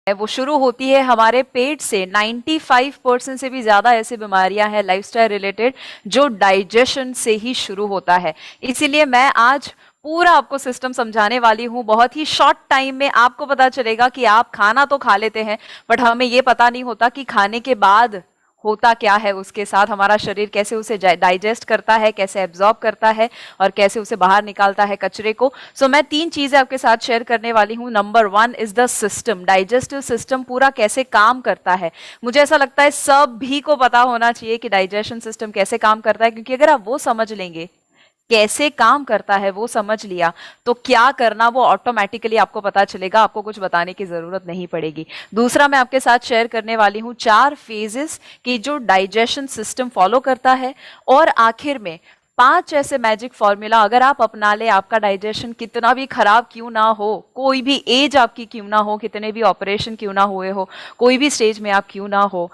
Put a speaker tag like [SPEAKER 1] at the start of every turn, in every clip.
[SPEAKER 1] है वो शुरू होती है हमारे पेट से। 95% से भी ज्यादा ऐसी बीमारियां हैं लाइफस्टाइल रिलेटेड जो डाइजेशन से ही शुरू होता है। इसीलिए मैं आज पूरा आपको सिस्टम समझाने वाली हूं। बहुत ही शॉर्ट टाइम में आपको पता चलेगा कि आप खाना तो खा लेते हैं, बट हमें ये पता नहीं होता कि खाने के बाद होता क्या है उसके साथ, हमारा शरीर कैसे उसे डाइजेस्ट करता है, कैसे एब्जॉर्ब करता है और कैसे उसे बाहर निकालता है कचरे को। सो मैं 3 चीजें आपके साथ शेयर करने वाली हूँ। Number 1 is the system, digestive system पूरा कैसे काम करता है। मुझे ऐसा लगता है सभी को पता होना चाहिए कि डाइजेशन सिस्टम कैसे काम करता है, क्योंकि अगर आप वो समझ लेंगे, कैसे काम करता है वो समझ लिया, तो क्या करना वो ऑटोमेटिकली आपको पता चलेगा, आपको कुछ बताने की जरूरत नहीं पड़ेगी। दूसरा मैं आपके साथ शेयर करने वाली हूं 4 फेजेस की जो डाइजेशन सिस्टम फॉलो करता है। और आखिर में 5 ऐसे मैजिक फॉर्मूला अगर आप अपना ले, आपका डाइजेशन कितना भी खराब क्यों ना हो, कोई भी एज आपकी क्यों ना हो, कितने भी ऑपरेशन क्यों ना हुए हो, कोई भी स्टेज में आप क्यों ना हो,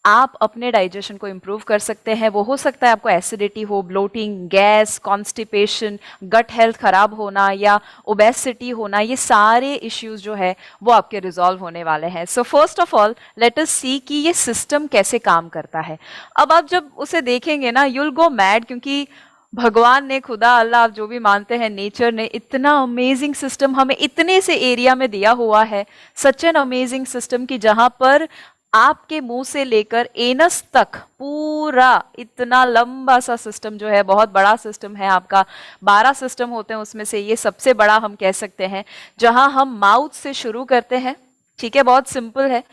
[SPEAKER 1] आप अपने डाइजेशन को इंप्रूव कर सकते हैं। वो हो सकता है आपको एसिडिटी हो, bloating, gas, constipation, gut health खराब होना या ओबेसिटी होना, ये सारे इश्यूज जो है वो आपके रिजॉल्व होने वाले हैं। So first of all let us see कि ये सिस्टम कैसे काम करता है। अब आप जब उसे देखेंगे ना, यूल गो मैड, क्योंकि भगवान ने, खुदा, अल्लाह, आप जो भी मानते हैं, नेचर ने इतना अमेजिंग सिस्टम हमें इतने से एरिया में दिया हुआ है। सच एन अमेजिंग सिस्टम की जहां पर आपके मुंह से लेकर एनस तक पूरा इतना लंबा सा सिस्टम जो है, बहुत बड़ा सिस्टम है आपका। 12 सिस्टम होते हैं, उसमें से ये सबसे बड़ा हम कह सकते हैं। जहां हम माउथ से शुरू करते हैं, ठीक है, बहुत सिंपल है।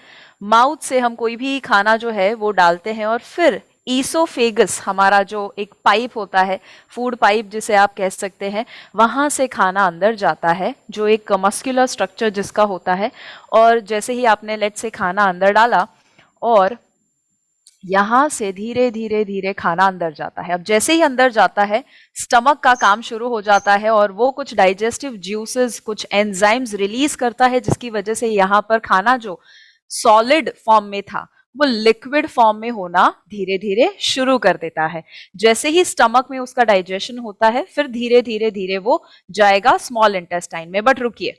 [SPEAKER 1] माउथ से हम कोई भी खाना जो है वो डालते हैं और फिर ईसोफेगस, हमारा जो एक पाइप होता है, फूड पाइप जिसे आप कह सकते हैं, वहां से खाना अंदर जाता है, जो एक मस्कुलर स्ट्रक्चर जिसका होता है। और जैसे ही आपने लेट से खाना अंदर डाला और यहां से धीरे धीरे धीरे खाना अंदर जाता है। अब जैसे ही अंदर जाता है, स्टमक का काम शुरू हो जाता है और वो कुछ डाइजेस्टिव ज्यूसेस, कुछ एंजाइम्स रिलीज करता है, जिसकी वजह से यहाँ पर खाना जो सॉलिड फॉर्म में था वो लिक्विड फॉर्म में होना धीरे धीरे शुरू कर देता है। जैसे ही स्टमक में उसका डाइजेशन होता है, फिर धीरे धीरे धीरे वो जाएगा स्मॉल इंटेस्टाइन में। बट रुकिए,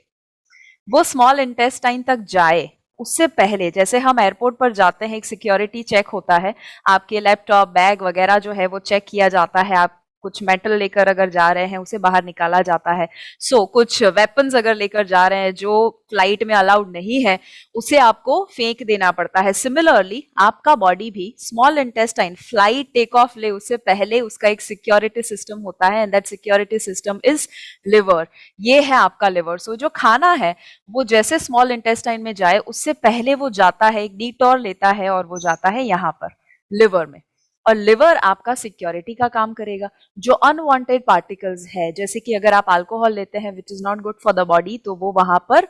[SPEAKER 1] वो स्मॉल इंटेस्टाइन तक जाए उससे पहले, जैसे हम एयरपोर्ट पर जाते हैं, एक सिक्योरिटी चेक होता है, आपके लैपटॉप, बैग वगैरह जो है वो चेक किया जाता है। आप कुछ मेटल लेकर अगर जा रहे हैं, उसे बाहर निकाला जाता है। कुछ वेपन्स अगर लेकर जा रहे हैं जो फ्लाइट में अलाउड नहीं है, उसे आपको फेंक देना पड़ता है। सिमिलरली आपका बॉडी भी small intestine flight take off ले उससे पहले उसका एक सिक्योरिटी सिस्टम होता है, and that security system is liver. ये है आपका लिवर। जो खाना है वो जैसे स्मॉल इंटेस्टाइन में जाए उससे पहले वो जाता है, एक डिटॉर लेता है और वो जाता है यहाँ पर लिवर में। और लिवर आपका सिक्योरिटी का काम करेगा। जो अनवांटेड पार्टिकल्स है, जैसे कि अगर आप अल्कोहल लेते हैं which is not good for the body, तो वो वहां पर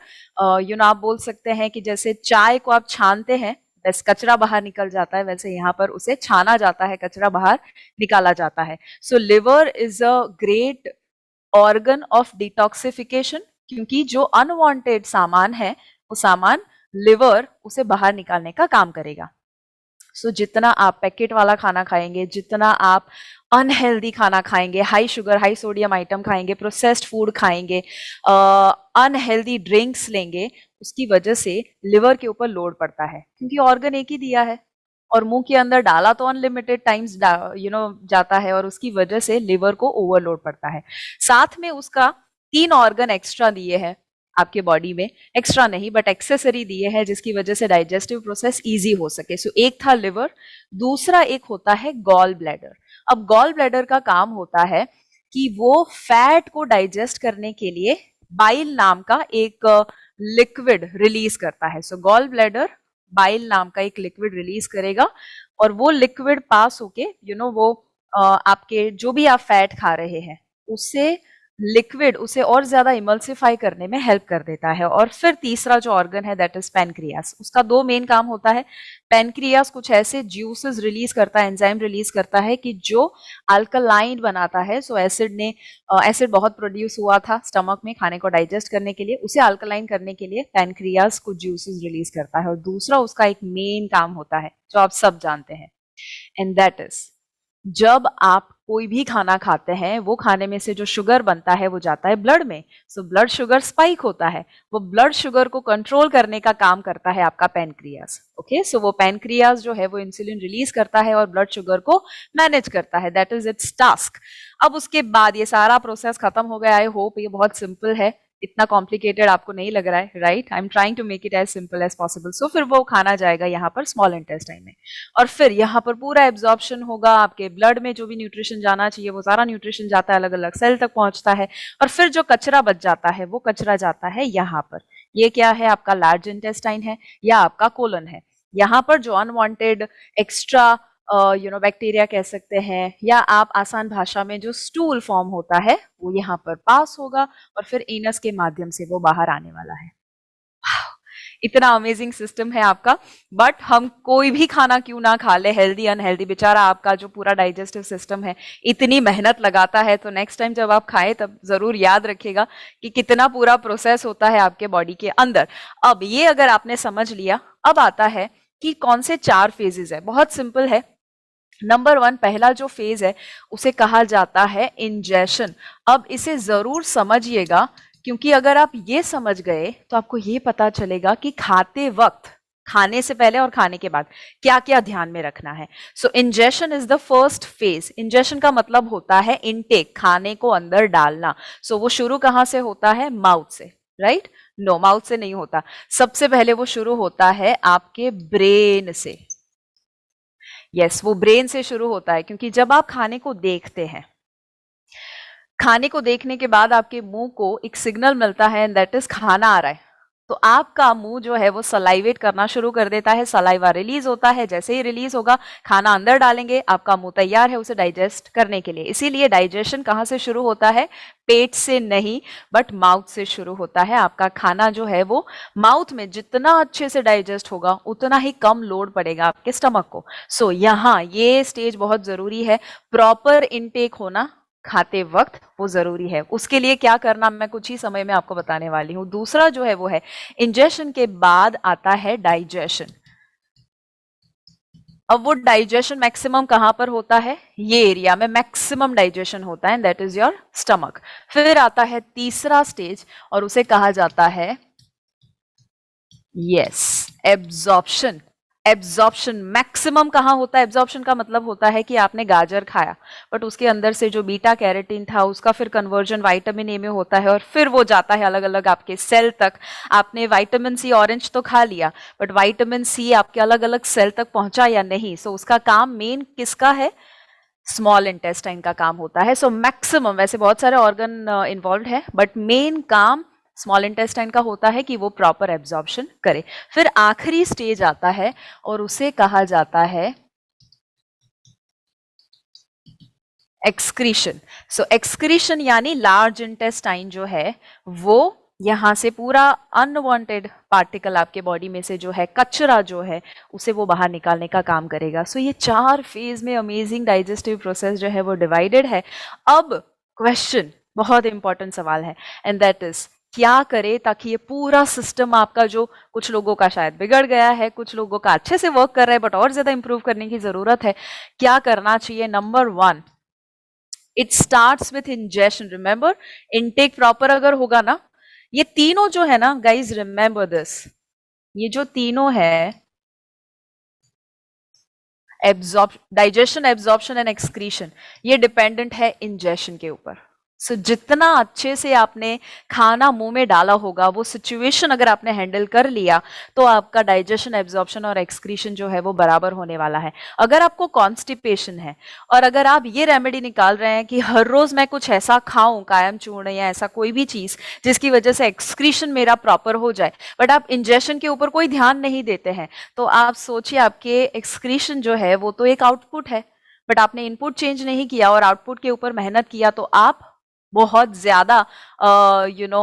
[SPEAKER 1] आप बोल सकते हैं कि जैसे चाय को आप छानते हैं, बस कचरा बाहर निकल जाता है, वैसे यहाँ पर उसे छाना जाता है, कचरा बाहर निकाला जाता है। So liver is a great organ of detoxification, क्योंकि जो अनवांटेड सामान है वो सामान लिवर उसे बाहर निकालने का काम करेगा। जितना आप पैकेट वाला खाना खाएंगे, जितना आप अनहेल्दी खाना खाएंगे, high sugar high sodium item खाएंगे, प्रोसेस्ड फूड खाएंगे, अनहेल्दी ड्रिंक्स लेंगे, उसकी वजह से लिवर के ऊपर लोड पड़ता है, क्योंकि ऑर्गन एक ही दिया है और मुंह के अंदर डाला तो अनलिमिटेड टाइम्स जाता है, और उसकी वजह से लिवर को ओवरलोड पड़ता है। साथ में उसका 3 ऑर्गन एक्स्ट्रा दिए हैं आपके बॉडी में, एक्स्ट्रा नहीं बट एक्सेसरी दिए हैं, जिसकी वजह से डाइजेस्टिव प्रोसेस इजी हो सके। एक था लिवर, दूसरा एक होता है गॉल ब्लैडर। अब गॉल ब्लैडर का काम होता है कि वो फैट को डाइजेस्ट करने के लिए बाइल नाम का एक लिक्विड रिलीज करता है। गॉल ब्लैडर बाइल नाम का एक लिक्विड रिलीज करेगा, और वो लिक्विड पास होके वो आपके जो भी आप फैट खा रहे हैं उससे लिक्विड उसे और ज्यादा इमल्सिफाई करने में हेल्प कर देता है। और फिर तीसरा जो ऑर्गन है दैट इज पैनक्रियास। उसका 2 मेन काम होता है। पैनक्रियास कुछ ऐसे ज्यूसेस रिलीज करता है, एंजाइम रिलीज करता है कि जो अल्कलाइन बनाता है। एसिड बहुत प्रोड्यूस हुआ था स्टमक में खाने को डाइजेस्ट करने के लिए, उसे अल्कलाइन करने के लिए पैनक्रियास कुछ ज्यूसेस रिलीज करता है। और दूसरा उसका एक मेन काम होता है जो आप सब जानते हैं, एंड दैट इज जब आप कोई भी खाना खाते हैं, वो खाने में से जो शुगर बनता है वो जाता है ब्लड में, सो ब्लड शुगर स्पाइक होता है। वो ब्लड शुगर को कंट्रोल करने का काम करता है आपका पैनक्रियाज। ओके, सो वो पैनक्रियाज जो है वो इंसुलिन रिलीज करता है और ब्लड शुगर को मैनेज करता है, दैट इज इट्स टास्क। अब उसके बाद ये सारा प्रोसेस खत्म हो गया। आई होप ये बहुत सिंपल है, इतना कॉम्प्लिकेटेड आपको नहीं लग रहा है, right? I am trying to make it as simple as possible. So फिर वो खाना जाएगा यहाँ पर स्मॉल इंटेस्टाइन में, और फिर यहाँ पर पूरा एब्जॉर्प्शन होगा। आपके ब्लड में जो भी न्यूट्रिशन जाना चाहिए वो सारा न्यूट्रिशन जाता है, अलग अलग सेल तक पहुंचता है, और फिर जो कचरा बच जाता है वो कचरा जाता है यहाँ पर। ये क्या है? आपका लार्ज इंटेस्टाइन है या आपका कोलन है। यहाँ पर जो अनवांटेड एक्स्ट्रा बैक्टीरिया कह सकते हैं, या आप आसान भाषा में जो स्टूल फॉर्म होता है वो यहाँ पर पास होगा और फिर एनस के माध्यम से वो बाहर आने वाला है। इतना अमेजिंग सिस्टम है आपका। बट हम कोई भी खाना क्यों ना खा ले, हेल्दी अनहेल्दी, बेचारा आपका जो पूरा डाइजेस्टिव सिस्टम है इतनी मेहनत लगाता है, तो नेक्स्ट टाइम जब आप खाएं तब जरूर याद रखिएगा कि कितना पूरा प्रोसेस होता है आपके बॉडी के अंदर। अब ये अगर आपने समझ लिया, अब आता है कि कौन से 4 फेजेस है। बहुत सिंपल है। नंबर 1, पहला जो फेज है उसे कहा जाता है इंजेशन। अब इसे जरूर समझिएगा, क्योंकि अगर आप ये समझ गए तो आपको ये पता चलेगा कि खाते वक्त, खाने से पहले और खाने के बाद क्या क्या ध्यान में रखना है। So ingestion is the first phase. Ingestion का मतलब होता है इनटेक, खाने को अंदर डालना। सो वो शुरू कहां से होता है? माउथ से, राइट? नो, माउथ से नहीं होता। सबसे पहले वो शुरू होता है आपके ब्रेन से। यस, वो ब्रेन से शुरू होता है, क्योंकि जब आप खाने को देखते हैं, खाने को देखने के बाद आपके मुंह को एक सिग्नल मिलता है, एंड दैट इज खाना आ रहा है। तो आपका मुंह जो है वो सलाइवेट करना शुरू कर देता है, सलाइवा रिलीज होता है। जैसे ही रिलीज होगा, खाना अंदर डालेंगे, आपका मुंह तैयार है उसे डाइजेस्ट करने के लिए। इसीलिए डाइजेशन कहाँ से शुरू होता है? पेट से नहीं, बट माउथ से शुरू होता है। आपका खाना जो है वो माउथ में जितना अच्छे से डाइजेस्ट होगा उतना ही कम लोड पड़ेगा आपके स्टमक को। सो यहाँ ये स्टेज बहुत जरूरी है, प्रॉपर इनटेक होना खाते वक्त वो जरूरी है। उसके लिए क्या करना मैं कुछ ही समय में आपको बताने वाली हूं। दूसरा जो है वो है इंजेशन के बाद आता है डाइजेशन। अब वो डाइजेशन मैक्सिमम कहां पर होता है? ये एरिया में मैक्सिमम डाइजेशन होता है, दैट इज योर स्टमक। फिर आता है तीसरा स्टेज और उसे कहा जाता है यस, एब्जॉर्प्शन। एब्जॉर्प्शन मैक्सिमम कहाँ होता है? एब्जॉर्प्शन का मतलब होता है कि आपने गाजर खाया, बट उसके अंदर से जो बीटा कैरोटीन था उसका फिर कन्वर्जन विटामिन ए में होता है, और फिर वो जाता है अलग अलग आपके सेल तक। आपने विटामिन सी ऑरेंज तो खा लिया, बट विटामिन सी आपके अलग अलग सेल तक पहुंचा या नहीं? सो उसका काम मेन किसका है? स्मॉल इंटेस्टाइन का काम होता है। सो मैक्सिमम, वैसे बहुत सारे ऑर्गन इन्वॉल्व है, बट मेन काम स्मॉल इंटेस्टाइन का होता है कि वो प्रॉपर एब्जॉर्प्शन करे। फिर आखिरी स्टेज आता है और उसे कहा जाता है एक्सक्रीशन। सो एक्सक्रीशन यानी लार्ज इंटेस्टाइन जो है वो यहां से पूरा अनवांटेड पार्टिकल आपके बॉडी में से जो है, कचरा जो है, उसे वो बाहर निकालने का काम करेगा। सो ये 4 फेज में अमेजिंग डाइजेस्टिव प्रोसेस जो है वो डिवाइडेड है। अब क्वेश्चन, बहुत इंपॉर्टेंट सवाल है, एंड दैट इज क्या करे ताकि ये पूरा सिस्टम आपका, जो कुछ लोगों का शायद बिगड़ गया है, कुछ लोगों का अच्छे से वर्क कर रहा है, बट और ज्यादा इंप्रूव करने की जरूरत है। क्या करना चाहिए? Number 1, it starts with ingestion. Remember, intake proper अगर होगा ना, ये तीनों जो है ना गाइज, रिमेंबर दिस, ये जो तीनों है, डाइजेशन, एब्जॉर्प्शन एंड एक्सक्रीशन, ये डिपेंडेंट है इंजेशन के ऊपर। सो जितना अच्छे से आपने खाना मुंह में डाला होगा, वो सिचुएशन अगर आपने हैंडल कर लिया, तो आपका डाइजेशन, एब्जॉर्प्शन और एक्सक्रीशन जो है वो बराबर होने वाला है। अगर आपको कॉन्स्टिपेशन है और अगर आप ये रेमेडी निकाल रहे हैं कि हर रोज मैं कुछ ऐसा खाऊं, कायम चूर्ण या ऐसा कोई भी चीज जिसकी वजह से एक्सक्रीशन मेरा प्रॉपर हो जाए, बट आप इंजेशन के ऊपर कोई ध्यान नहीं देते हैं, तो आप सोचिए आपके एक्सक्रीशन जो है वो तो एक आउटपुट है, बट आपने इनपुट चेंज नहीं किया और आउटपुट के ऊपर मेहनत किया, तो आप बहुत ज्यादा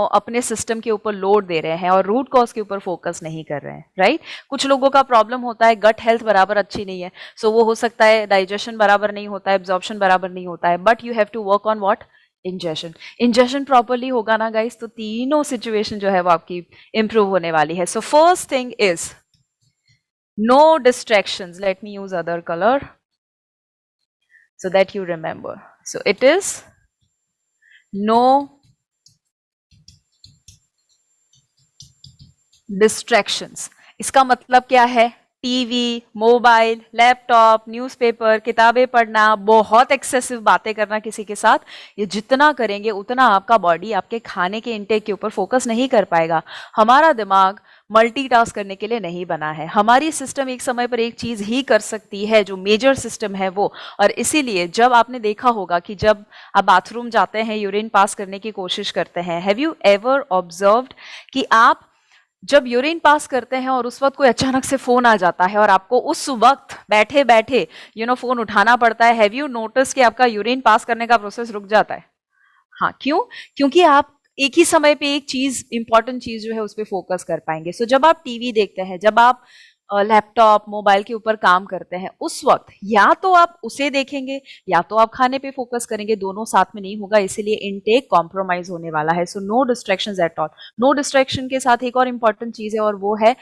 [SPEAKER 1] अपने सिस्टम के ऊपर लोड दे रहे हैं और रूट कॉज के ऊपर फोकस नहीं कर रहे हैं, राइट? कुछ लोगों का प्रॉब्लम होता है, गट हेल्थ बराबर अच्छी नहीं है, सो वो हो सकता है डाइजेशन बराबर नहीं होता है, एब्जॉर्प्शन बराबर नहीं होता है, but you have to work on what? Ingestion. Ingestion properly होगा ना गाइस, तो तीनों सिचुएशन जो है वो आपकी इंप्रूव होने वाली है। So first thing is no distractions. Let me use other colour so that you remember. So it is no distractions. इसका मतलब क्या है? टीवी, मोबाइल, लैपटॉप, न्यूज़पेपर, किताबें पढ़ना, बहुत एक्सेसिव बातें करना किसी के साथ, ये जितना करेंगे उतना आपका बॉडी आपके खाने के इंटेक के ऊपर फोकस नहीं कर पाएगा. हमारा दिमाग मल्टीटास्क करने के लिए नहीं बना है. हमारी सिस्टम एक समय पर एक चीज ही कर सकती है, जो मेजर सिस्टम है वो. और इसीलिए जब आपने देखा होगा कि जब आप बाथरूम जाते हैं, यूरिन पास करने की कोशिश करते हैं, हैव यू एवर ऑब्जर्व्ड कि आप जब यूरिन पास करते हैं और उस वक्त कोई अचानक से फोन आ जाता है और आपको उस वक्त बैठे बैठे फोन उठाना पड़ता है, हैव यू नोटिस कि आपका यूरिन पास करने का प्रोसेस रुक जाता है? हाँ, क्यों? क्योंकि आप एक ही समय पे एक चीज, इंपॉर्टेंट चीज जो है उस पर फोकस कर पाएंगे. सो जब आप टीवी देखते हैं, जब आप लैपटॉप, मोबाइल के ऊपर काम करते हैं, उस वक्त या तो आप उसे देखेंगे या तो आप खाने पे फोकस करेंगे, दोनों साथ में नहीं होगा. इसीलिए इनटेक कॉम्प्रोमाइज होने वाला है. So no distractions at all. No distraction के साथ एक और इंपॉर्टेंट चीज है और वो है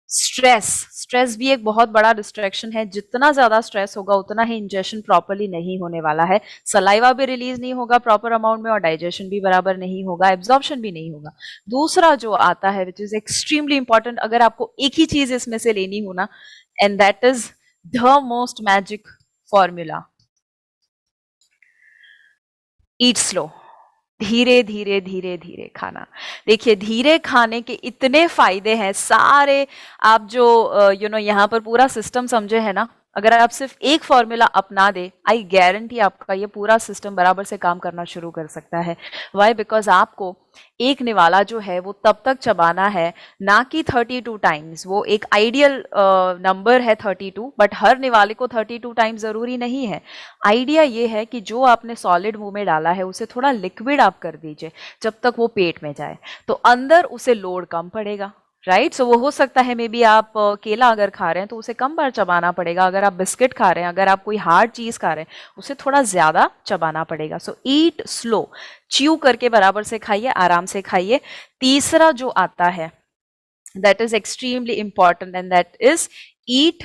[SPEAKER 1] स्ट्रेस. स्ट्रेस भी एक बहुत बड़ा डिस्ट्रैक्शन है. जितना ज्यादा स्ट्रेस होगा उतना ही इंजेशन प्रॉपरली नहीं होने वाला है. सलाइवा भी रिलीज नहीं होगा प्रॉपर अमाउंट में और डाइजेशन भी बराबर नहीं होगा, एब्जॉर्प्शन भी नहीं होगा. दूसरा जो आता है विच इज एक्सट्रीमली इंपॉर्टेंट, अगर आपको एक ही चीज इसमें से लेनी हो ना, and that is the most magic formula, eat slow. धीरे धीरे धीरे धीरे खाना. देखिए, धीरे खाने के इतने फायदे हैं सारे. आप जो यहाँ पर पूरा सिस्टम समझे है ना, अगर आप सिर्फ एक फॉर्मूला अपना दे, आई गारंटी आपका ये पूरा सिस्टम बराबर से काम करना शुरू कर सकता है. वाई? बिकॉज आपको एक निवाला जो है वो तब तक चबाना है, ना कि 32 टाइम्स. वो एक आइडियल नंबर है 32, बट हर निवाले को 32 टाइम्स जरूरी नहीं है. आइडिया ये है कि जो आपने सॉलिड मुंह में डाला है उसे थोड़ा लिक्विड आप कर दीजिए जब तक वो पेट में जाए, तो अंदर उसे लोड कम पड़ेगा. राइट? सो वो हो सकता है मे बी आप केला अगर खा रहे हैं तो उसे कम बार चबाना पड़ेगा. अगर आप बिस्किट खा रहे हैं, अगर आप कोई हार्ड चीज खा रहे हैं, उसे थोड़ा ज्यादा चबाना पड़ेगा. सो ईट स्लो, च्यू करके बराबर से खाइए, आराम से खाइए. तीसरा जो आता है that is extremely important and that is eat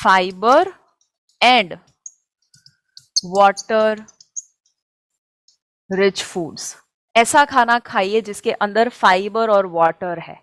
[SPEAKER 1] fibre and water rich foods. ऐसा खाना खाइए जिसके अंदर फाइबर और वाटर है.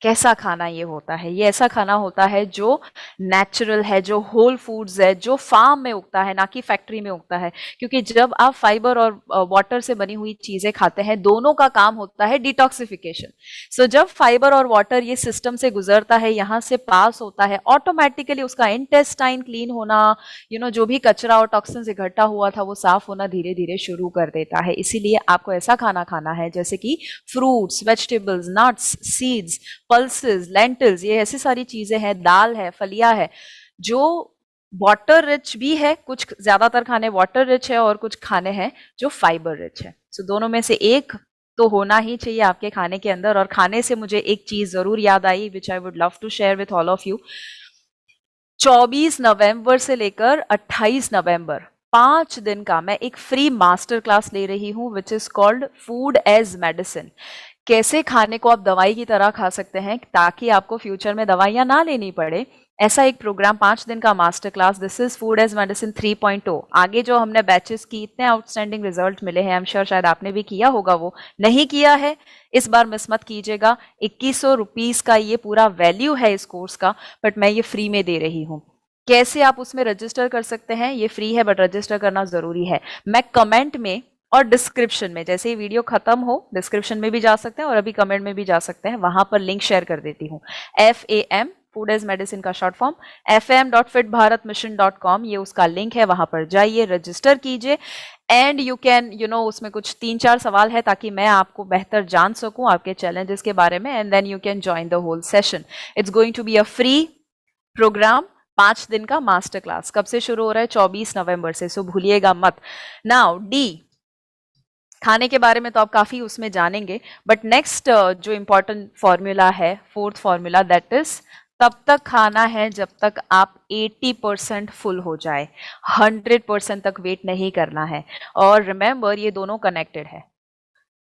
[SPEAKER 1] कैसा खाना ये होता है? ये ऐसा खाना होता है जो नेचुरल है, जो होल फूड्स है, जो फार्म में उगता है, ना कि फैक्ट्री में उगता है. क्योंकि जब आप फाइबर और वाटर से बनी हुई चीजें खाते हैं, दोनों का काम होता है डिटॉक्सिफिकेशन. सो जब फाइबर और वाटर ये सिस्टम से गुजरता है, यहाँ से पास होता है, ऑटोमेटिकली उसका इंटेस्टाइन क्लीन होना, जो भी कचरा और टॉक्सिन्स इकट्ठा हुआ था वो साफ होना धीरे धीरे शुरू कर देता है. इसीलिए आपको ऐसा खाना खाना है जैसे कि fruits, vegetables, nuts, seeds, pulses, lentils, ये ऐसी सारी चीजें हैं, दाल है, फलियां है, जो वाटर रिच भी है. कुछ ज्यादातर खाने वाटर रिच है और कुछ खाने हैं जो फाइबर रिच है. सो दोनों में से एक तो होना ही चाहिए आपके खाने के अंदर. और खाने से मुझे एक चीज जरूर याद आई which I would love to share with all of you. 24 नवंबर से लेकर 28 नवंबर, 5 दिन का मैं एक फ्री मास्टर क्लास ले रही हूं which is called food as medicine. कैसे खाने को आप दवाई की तरह खा सकते हैं ताकि आपको फ्यूचर में दवाइयां ना लेनी पड़े. ऐसा एक प्रोग्राम, 5 दिन का master class. This is food as medicine 3.0. आगे जो हमने बैचेस की, इतने आउटस्टैंडिंग रिजल्ट मिले हैं, आई एम श्योर शायद आपने भी किया होगा. वो नहीं किया है, इस बार मिस मत कीजिएगा. 2100 रुपीज का ये पूरा वैल्यू है इस कोर्स का, बट मैं ये फ्री में दे रही हूँ. कैसे आप उसमें रजिस्टर कर सकते हैं? ये फ्री है बट रजिस्टर करना जरूरी है. मैं कमेंट में और डिस्क्रिप्शन में, जैसे ही वीडियो खत्म हो, डिस्क्रिप्शन में भी जा सकते हैं और अभी कमेंट में भी जा सकते हैं, वहां पर लिंक शेयर कर देती हूँ. FAM, फूड एज मेडिसिन का शॉर्ट फॉर्म, fam.fitbharatmission.com, ये उसका लिंक है. वहां पर जाइए, रजिस्टर कीजिए एंड यू कैन उसमें कुछ 3-4 सवाल है ताकि मैं आपको बेहतर जान सकूं आपके चैलेंजेस के बारे में, and then you can join the whole session. It's going to be a free programme, 5 दिन का मास्टर क्लास. कब से शुरू हो रहा है? 24 नवंबर से. सो भूलिएगा मत. नाउ डी, खाने के बारे में तो आप काफी उसमें जानेंगे, बट नेक्स्ट जो इंपॉर्टेंट फॉर्मूला है, फोर्थ फॉर्मूला, दैट इज तब तक खाना है जब तक आप 80% फुल हो जाए. 100% तक वेट नहीं करना है. और रिमेंबर, ये दोनों कनेक्टेड है.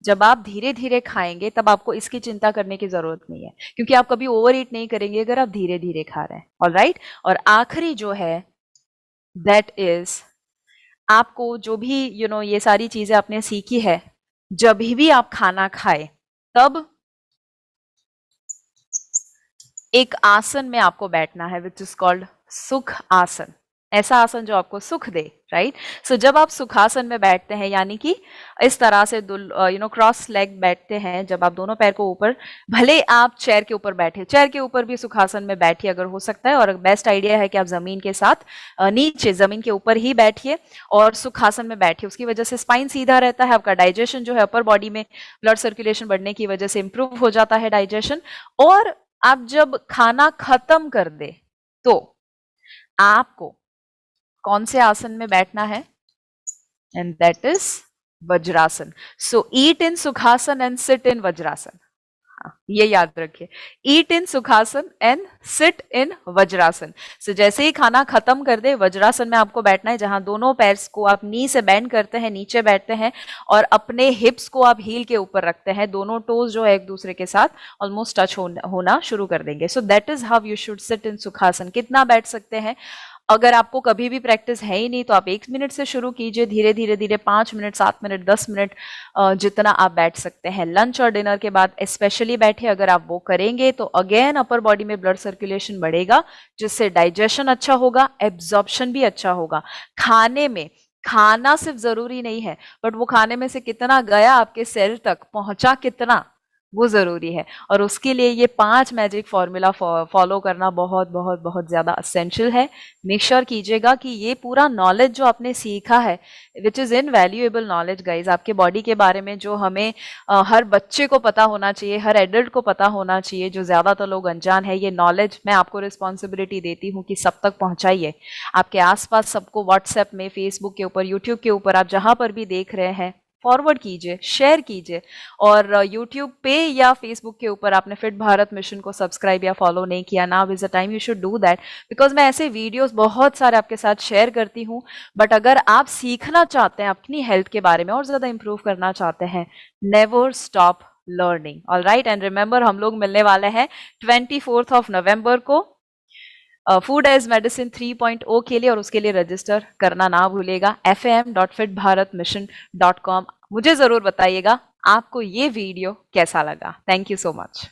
[SPEAKER 1] जब आप धीरे धीरे खाएंगे तब आपको इसकी चिंता करने की जरूरत नहीं है, क्योंकि आप कभी ओवर ईट नहीं करेंगे अगर आप धीरे धीरे खा रहे हैं. ऑलराइट? और आखिरी जो है दैट इज आपको जो भी ये सारी चीजें आपने सीखी है, जब भी आप खाना खाए तब एक आसन में आपको बैठना है, विच इज कॉल्ड सुख आसन। ऐसा आसन जो आपको सुख दे, राइट। सो जब आप सुखासन में बैठते हैं, यानी कि इस तरह से क्रॉस लेग बैठते हैं, जब आप दोनों पैर को ऊपर, भले आप चेयर के ऊपर बैठे, चेयर के ऊपर भी सुखासन में बैठिए अगर हो सकता है, और बेस्ट आइडिया है कि आप जमीन के साथ नीचे जमीन के ऊपर ही बैठिए और सुखासन में बैठिए। उसकी वजह से स्पाइन सीधा रहता है, आपका डाइजेशन जो है अपर बॉडी में ब्लड सर्कुलेशन बढ़ने की वजह से इंप्रूव हो जाता है डाइजेशन। और आप जब खाना खत्म कर दे तो आपको कौन से आसन में बैठना है, and that is Vajrasana. So eat in Sukhasana and sit in Vajrasana. ये याद रखिए, eat in Sukhasana and sit in Vajrasana. So जैसे ही खाना खत्म कर दे, वज्रासन में आपको बैठना है, जहां दोनों पैर को आप नी से बेंड करते हैं, नीचे बैठते हैं, और अपने हिप्स को आप हील के ऊपर रखते हैं, दोनों टोज जो है एक दूसरे के साथ ऑलमोस्ट टच होना शुरू कर देंगे। So that is how you should sit in Sukhasana. कितना बैठ सकते हैं? अगर आपको कभी भी प्रैक्टिस है ही नहीं तो आप 1 मिनट से शुरू कीजिए, धीरे धीरे धीरे 5 मिनट, 7 मिनट, 10 मिनट, जितना आप बैठ सकते हैं। लंच और डिनर के बाद स्पेशली बैठे, अगर आप वो करेंगे तो अगेन अपर बॉडी में ब्लड सर्कुलेशन बढ़ेगा, जिससे डाइजेशन अच्छा होगा, एब्जॉर्प्शन भी अच्छा होगा। खाने में खाना सिर्फ जरूरी नहीं है, बट वो खाने में से कितना गया आपके सेल तक पहुंचा, कितना, वो जरूरी है। और उसके लिए ये 5 मैजिक फॉर्मूला फॉलो करना बहुत बहुत बहुत ज्यादा असेंशियल है। मेक श्योर कीजिएगा कि ये पूरा नॉलेज जो आपने सीखा है, which is invaluable knowledge guys, आपके बॉडी के बारे में जो हमें हर बच्चे को पता होना चाहिए, हर एडल्ट को पता होना चाहिए, जो ज्यादातर लोग अनजान है, ये नॉलेज मैं आपको रिस्पॉन्सिबिलिटी देती हूँ कि सब तक पहुंचाइए। आपके आसपास सबको व्हाट्सएप में, फेसबुक के ऊपर, यूट्यूब के ऊपर, आप जहां पर भी देख रहे हैं, फॉरवर्ड कीजिए, शेयर कीजिए। और यूट्यूब पे या फेसबुक के ऊपर आपने फिट भारत मिशन को सब्सक्राइब या फॉलो नहीं किया, now is the time you should do that, because मैं ऐसे वीडियोस बहुत सारे आपके साथ शेयर करती हूँ। बट अगर आप सीखना चाहते हैं, अपनी हेल्थ के बारे में और ज्यादा इंप्रूव करना चाहते हैं, never stop learning. All right, and remember, हम लोग मिलने वाले हैं 24 ऑफ नवंबर को फूड एज मेडिसिन 3.0 के लिए, और उसके लिए रजिस्टर करना ना भूलिएगा, fam.fitbharatmission.com। मुझे जरूर बताइएगा आपको ये वीडियो कैसा लगा। Thank you so much.